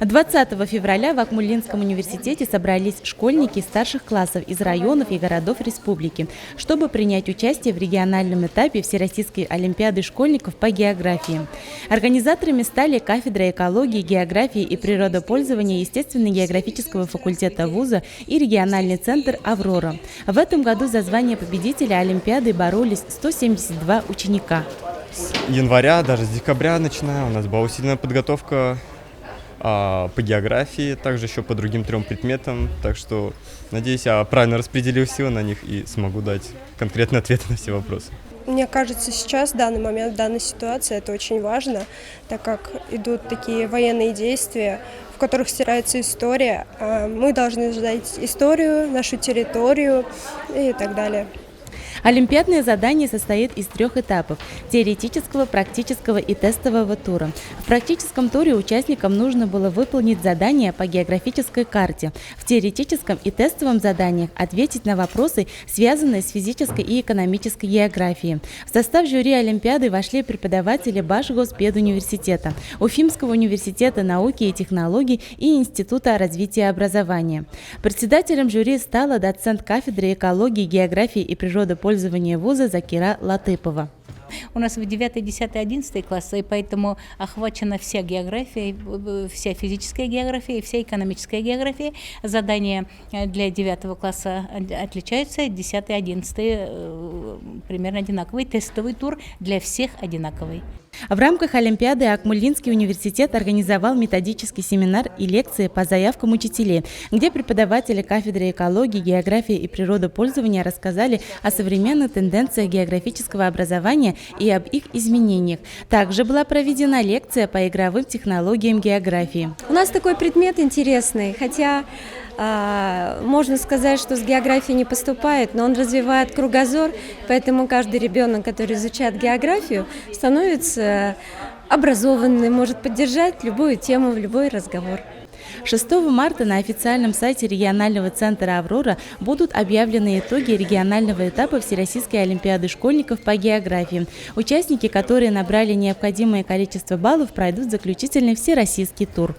20 февраля в Акмолинском университете собрались школьники старших классов из районов и городов республики, чтобы принять участие в региональном этапе Всероссийской олимпиады школьников по географии. Организаторами стали кафедра экологии, географии и природопользования естественно-географического факультета вуза и региональный центр «Аврора». В этом году за звание победителя олимпиады боролись 172 ученика. С января, даже с декабря начиная, у нас была усиленная подготовка по географии, также еще по другим 3 предметам. Так что, надеюсь, я правильно распределил силы на них и смогу дать конкретные ответы на все вопросы. Мне кажется, сейчас, в данный момент, в данной ситуации это очень важно, так как идут такие военные действия, в которых стирается история. Мы должны знать историю, нашу территорию и так далее. Олимпиадное задание состоит из 3 этапов – теоретического, практического и тестового тура. В практическом туре участникам нужно было выполнить задания по географической карте. В теоретическом и тестовом заданиях ответить на вопросы, связанные с физической и экономической географией. В состав жюри Олимпиады вошли преподаватели Башгоспедуниверситета, Уфимского университета науки и технологий и Института развития образования. Председателем жюри стала доцент кафедры экологии, географии и природопользования вуза Закира Латыпова. У нас в 9, 10, 11 классы, и поэтому охвачена вся география, вся физическая география и вся экономическая география. Задания для 9 класса отличаются, 10, 11 примерно одинаковый. Тестовый тур для всех одинаковый. В рамках Олимпиады Акмолинский университет организовал методический семинар и лекции по заявкам учителей, где преподаватели кафедры экологии, географии и природопользования рассказали о современных тенденциях географического образования и об их изменениях. Также была проведена лекция по игровым технологиям географии. У нас такой предмет интересный, хотя можно сказать, что с географией не поступает, но он развивает кругозор, поэтому каждый ребенок, который изучает географию, становится образованным, может поддержать любую тему, любой разговор. 6 марта на официальном сайте регионального центра «Аврора» будут объявлены итоги регионального этапа Всероссийской олимпиады школьников по географии. Участники, которые набрали необходимое количество баллов, пройдут заключительный всероссийский тур.